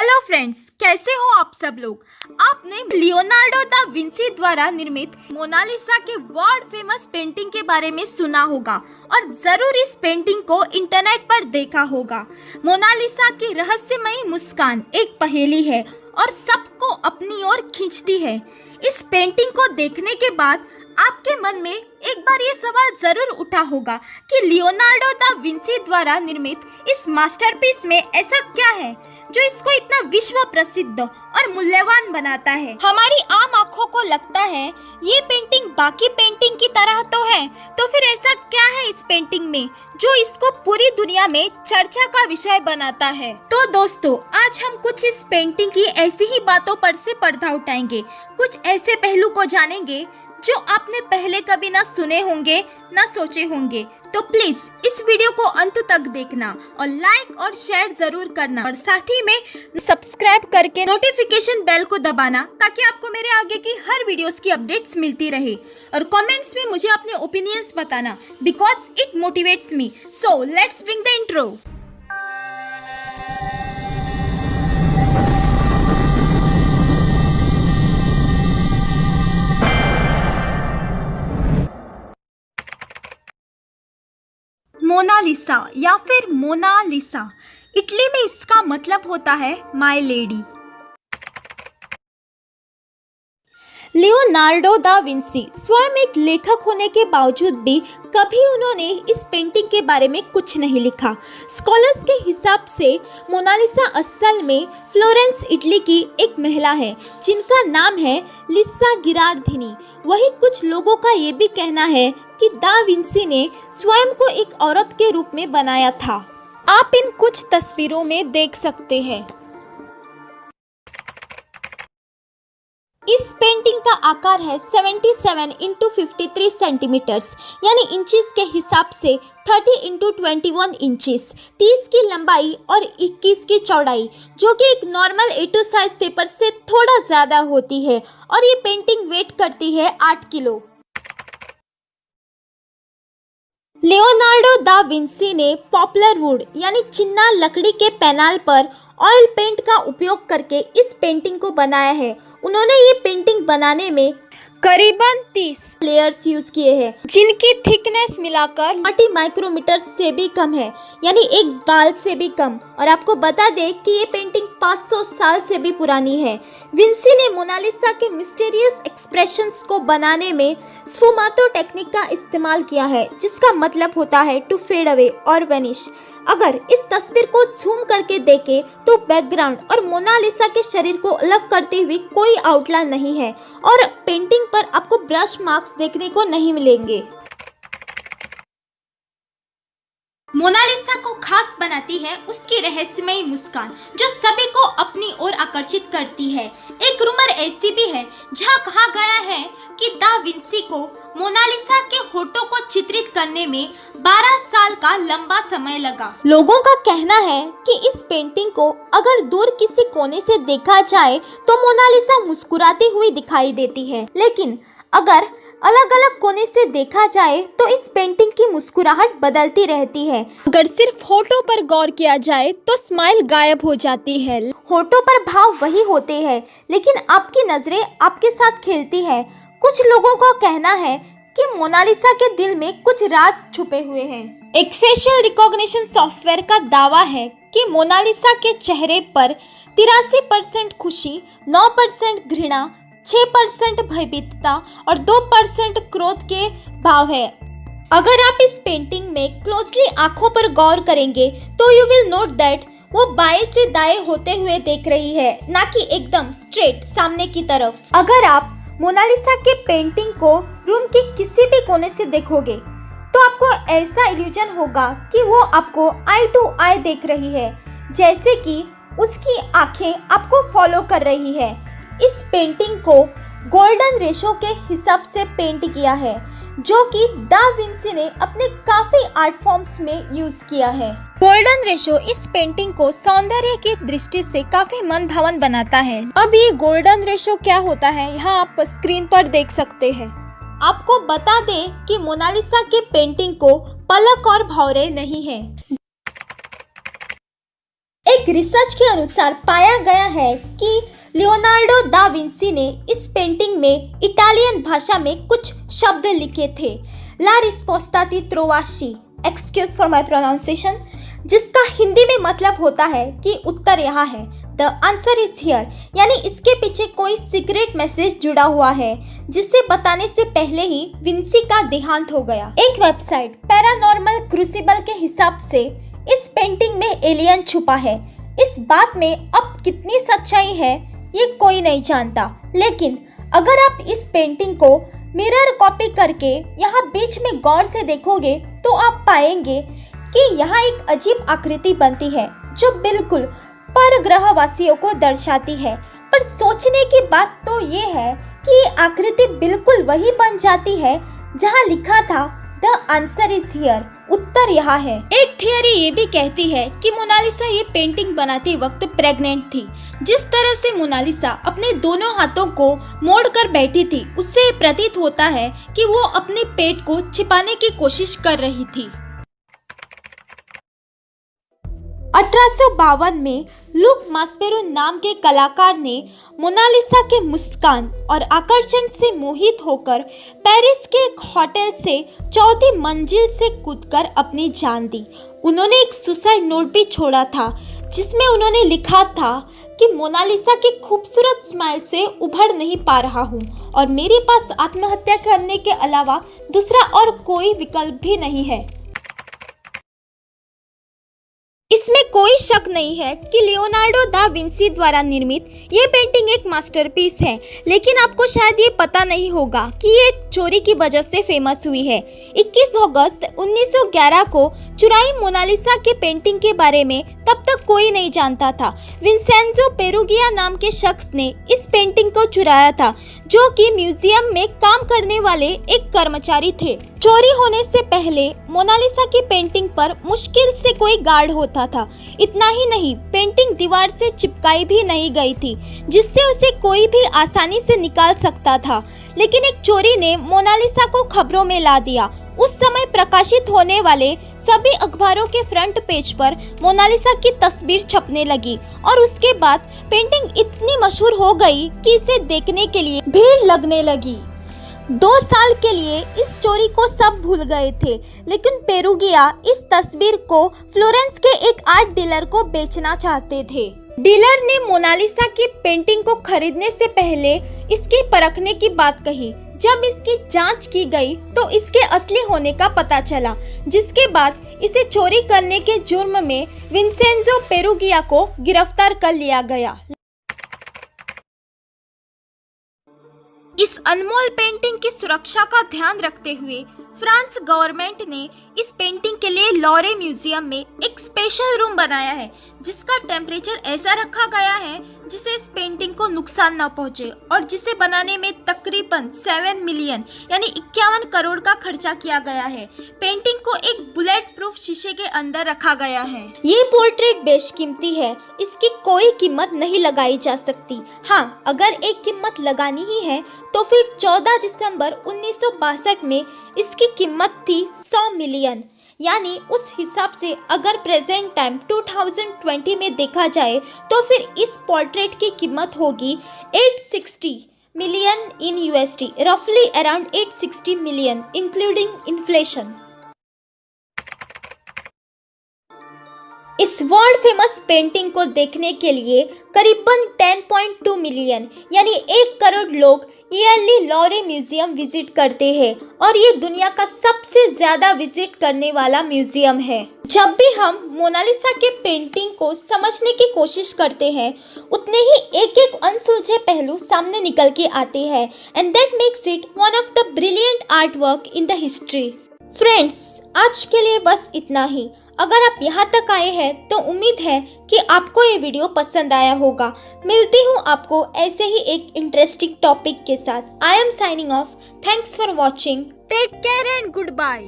Hello friends, कैसे हो आप सब लोग। आपने लियोनार्डो दा विंसी द्वारा निर्मित मोनालिसा के वर्ल्ड फेमस पेंटिंग के बारे में सुना होगा और जरूर इस पेंटिंग को इंटरनेट पर देखा होगा। मोनालिसा की रहस्यमयी मुस्कान एक पहेली है और सबको अपनी ओर खींचती है। इस पेंटिंग को देखने के बाद आपके मन में एक बार ये सवाल जरूर उठा होगा कि लियोनार्डो दा विंसी द्वारा निर्मित इस मास्टरपीस में ऐसा क्या है जो इसको इतना विश्व प्रसिद्ध और मूल्यवान बनाता है। हमारी आम आंखों को लगता है ये पेंटिंग बाकी पेंटिंग की तरह तो है, तो फिर ऐसा क्या है इस पेंटिंग में जो इसको पूरी दुनिया में चर्चा का विषय बनाता है। तो दोस्तों, आज हम कुछ इस पेंटिंग की ऐसी ही बातों पर से पर्दा उठाएंगे, कुछ ऐसे पहलू को जानेंगे जो आपने पहले कभी ना सुने होंगे ना सोचे होंगे। तो प्लीज इस वीडियो को अंत तक देखना और लाइक और शेयर जरूर करना और साथ ही में सब्सक्राइब करके नोटिफिकेशन बेल को दबाना ताकि आपको मेरे आगे की हर वीडियोस की अपडेट्स मिलती रहे। और कमेंट्स में मुझे अपने ओपिनियंस बताना because it motivates me. So let's bring the intro. Mona Lisa या फिर मोनालिसा, इटली में इसका मतलब होता है my lady. Leonardo da Vinci स्वयं एक लेखक होने के बावजूद भी कभी उन्होंने इस पेंटिंग के बारे में कुछ नहीं लिखा। स्कॉलर्स के हिसाब से मोनालिसा असल में फ्लोरेंस, इटली की एक महिला है जिनका नाम है लिसा गिरार्डिनी। वही कुछ लोगों का ये भी कहना है कि दा विंसी ने स्वयं को एक औरत के रूप में बनाया था। आप इन कुछ तस्वीरों में देख सकते हैं। इस पेंटिंग का आकार है 77 इंटू 53 सेंटीमीटर्स यानी इंचेस के हिसाब से 30 इंटू 21 इंचेस, 30 की लंबाई और 21 की चौड़ाई, जो कि एक नॉर्मल A2 साइज पेपर से थोड़ा ज़्यादा होती है। और ये पेंटिंग वेट करती है 8 किलो। लियोनार्डो दा विंसी ने पॉपुलर वुड यानी चिन्ना लकड़ी के पैनल पर ऑयल पेंट का उपयोग करके इस पेंटिंग को बनाया है। उन्होंने ये पेंटिंग बनाने में करीबन 30 लेयर्स यूज किए हैं जिनकी थिकनेस मिलाकर 40 माइक्रोमीटर से भी कम है, यानी एक बाल से भी कम। और आपको बता दें कि ये पेंटिंग 500 साल से भी पुरानी है। विंसी ने मोनालिसा के मिस्टीरियस एक्सप्रेशंस को बनाने में स्फुमातो टेक्निक का इस्तेमाल किया है, जिसका मतलब होता है टू फेड अवे और वेनिश। अगर इस तस्वीर को झूम करके देखें तो बैकग्राउंड और मोनालिसा के शरीर को अलग करते हुए कोई आउटलाइन नहीं है और पेंटिंग पर आपको ब्रश मार्क्स देखने को नहीं मिलेंगे। मोनालिसा को खास बनाती है उसकी रहस्यमयी मुस्कान, जो सभी को अपनी ओर आकर्षित करती है। एक रूमर ऐसी भी है जहां कहा गया है कि दा विंसी को मोनालिसा के होठों को चित्रित करने में 12 साल का लंबा समय लगा। लोगों का कहना है कि इस पेंटिंग को अगर दूर किसी कोने से देखा जाए तो मोनालिसा मुस्कुराती हुई दिखाई देती है, लेकिन अगर अलग अलग कोने से देखा जाए तो इस पेंटिंग की मुस्कुराहट बदलती रहती है। अगर सिर्फ होठों पर गौर किया जाए तो स्माइल गायब हो जाती है। होठों पर भाव वही होते हैं, लेकिन आपकी नजरें आपके साथ खेलती है। कुछ लोगों का कहना है कि मोनालिसा के दिल में कुछ राज छुपे हुए हैं। एक फेशियल रिकॉग्निशन सॉफ्टवेयर का दावा है कि मोनालिसा के चेहरे पर 83% खुशी, 9% घृणा, 6% भयभीतता और 2% क्रोध के भाव है। अगर आप इस पेंटिंग में क्लोजली आंखों पर गौर करेंगे तो यू विल नोट दैट वो बाएं से दाएं होते हुए देख रही है, ना कि एकदम स्ट्रेट सामने की तरफ। अगर आप मोनालिसा के पेंटिंग को रूम के किसी भी कोने से देखोगे तो आपको ऐसा इल्यूजन होगा कि वो आपको आई टू आई देख रही है, जैसे कि उसकी आंखें आपको फॉलो कर रही है। इस पेंटिंग को गोल्डन रेशो के हिसाब से पेंट किया है, जो कि दा विंसी ने अपने काफी आर्ट फॉर्म्स में यूज किया है। गोल्डन रेशो इस पेंटिंग को सौंदर्य की दृष्टि से काफी मन भावन बनाता है। अब ये गोल्डन रेशो क्या होता है, यहाँ आप स्क्रीन पर देख सकते हैं। आपको बता दें कि मोनालिसा के पेंटिंग को पलक और भौरे नहीं है। एक एक रिसर्च के अनुसार पाया गया है कि लियोनार्डो दा विंसी ने इस पेंटिंग में इटालियन भाषा में कुछ शब्द लिखे थे, ला रिस्पोस्ता दी त्रोवासी, एक्सक्यूज फॉर माय प्रोनाउंसिएशन, जिसका हिंदी में मतलब होता है कि उत्तर यहाँ है, द आंसर इज हियर, यानी इसके पीछे कोई सीक्रेट मैसेज जुड़ा हुआ है जिसे बताने से पहले ही विंसी का देहांत हो गया। एक वेबसाइट पैरानॉर्मल क्रूसिबल के हिसाब से इस पेंटिंग में एलियन छुपा है। इस बात में अब कितनी सच्चाई है ये कोई नहीं जानता, लेकिन अगर आप इस पेंटिंग को मिरर कॉपी करके यहाँ बीच में गौर से देखोगे तो आप पाएंगे कि यहाँ एक अजीब आकृति बनती है जो बिल्कुल परग्रहवासियों को दर्शाती है। पर सोचने की बात तो ये है कि ये आकृति बिल्कुल वही बन जाती है जहाँ लिखा था द आंसर इज हियर, उत्तर यहाँ है। एक थियरी ये भी कहती है कि मोनालिसा ये पेंटिंग बनाते वक्त प्रेग्नेंट थी। जिस तरह से मोनालिसा अपने दोनों हाथों को मोड़कर बैठी थी, उससे प्रतीत होता है कि वो अपने पेट को छिपाने की कोशिश कर रही थी। 1852 में लुक मास्पेरो नाम के कलाकार ने मोनालिसा के मुस्कान और आकर्षण से मोहित होकर पेरिस के एक होटल से 4वीं मंजिल से कूदकर अपनी जान दी। उन्होंने एक सुसाइड नोट भी छोड़ा था जिसमें उन्होंने लिखा था कि मोनालिसा की खूबसूरत स्माइल से उभर नहीं पा रहा हूँ और मेरे पास आत्महत्या करने के अलावा दूसरा और कोई विकल्प भी नहीं है। इसमें कोई शक नहीं है कि लियोनार्डो दा विंसी द्वारा निर्मित ये पेंटिंग एक मास्टरपीस है, लेकिन आपको शायद ये पता नहीं होगा कि ये एक चोरी की वजह से फेमस हुई है। 21 अगस्त 1911 को चुराई मोनालिसा के पेंटिंग के बारे में तब तक कोई नहीं जानता था। विंसेंजो पेरुगिया नाम के शख्स ने इस पेंटिंग को चुराया था, जो कि म्यूजियम में काम करने वाले एक कर्मचारी थे। चोरी होने से पहले मोनालिसा की पेंटिंग पर मुश्किल से कोई गार्ड होता था। इतना ही नहीं, पेंटिंग दीवार से चिपकाई भी नहीं गई थी जिससे उसे कोई भी आसानी से निकाल सकता था, लेकिन एक चोरी ने मोनालिसा को खबरों में ला दिया। उस समय प्रकाशित होने वाले सभी अखबारों के फ्रंट पेज पर मोनालिसा की तस्वीर छपने लगी और उसके बाद पेंटिंग इतनी मशहूर हो गई कि इसे देखने के लिए भीड़ लगने लगी। 2 साल के लिए इस चोरी को सब भूल गए थे, लेकिन पेरुगिया इस तस्वीर को फ्लोरेंस के एक आर्ट डीलर को बेचना चाहते थे। डीलर ने मोनालिसा की पेंटिंग को खरीदने से पहले इसकी परखने की बात कही। जब इसकी जांच की गई तो इसके असली होने का पता चला, जिसके बाद इसे चोरी करने के जुर्म में विंसेंजो पेरुगिया को गिरफ्तार कर लिया गया। इस अनमोल पेंटिंग की सुरक्षा का ध्यान रखते हुए फ्रांस गवर्नमेंट ने इस पेंटिंग के लिए लॉरे म्यूजियम में एक स्पेशल रूम बनाया है, जिसका टेम्परेचर ऐसा रखा गया है जिससे इस पेंटिंग को नुकसान न पहुंचे और जिसे बनाने में तकरीबन 7 मिलियन यानी 51 करोड़ का खर्चा किया गया है। पेंटिंग को एक बुलेट प्रूफ शीशे के अंदर रखा गया है। ये पोर्ट्रेट बेशकीमती है, इसकी कोई कीमत नहीं लगाई जा सकती। हाँ, अगर एक कीमत लगानी ही है तो फिर 14 दिसंबर 1962 में इसकी कीमत थी 100 मिलियन, यानी उस हिसाब से अगर प्रेजेंट टाइम 2020 में देखा जाए तो फिर इस पोर्ट्रेट की कीमत होगी 860 मिलियन इन USD, रफली अराउंड 860 मिलियन इंक्लूडिंग इन्फ्लेशन। इस वर्ल्ड फेमस पेंटिंग को देखने के लिए करीबन 10.2 मिलियन यानी 1 करोड़ लोग ईयरली लॉरे म्यूजियम विजिट करते हैं और ये दुनिया का सबसे ज्यादा विजिट करने वाला म्यूजियम है। जब भी हम मोनालिसा के पेंटिंग को समझने की कोशिश करते हैं, उतने ही एक एक अनसुलझे पहलू सामने निकल के आते हैं, and that makes it one of the brilliant art work in the history. Friends, आज के लिए बस इतना ही। अगर आप यहाँ तक आए हैं तो उम्मीद है कि आपको ये वीडियो पसंद आया होगा। मिलती हूँ आपको ऐसे ही एक इंटरेस्टिंग टॉपिक के साथ। I am signing off. Thanks for watching. Take care and good bye.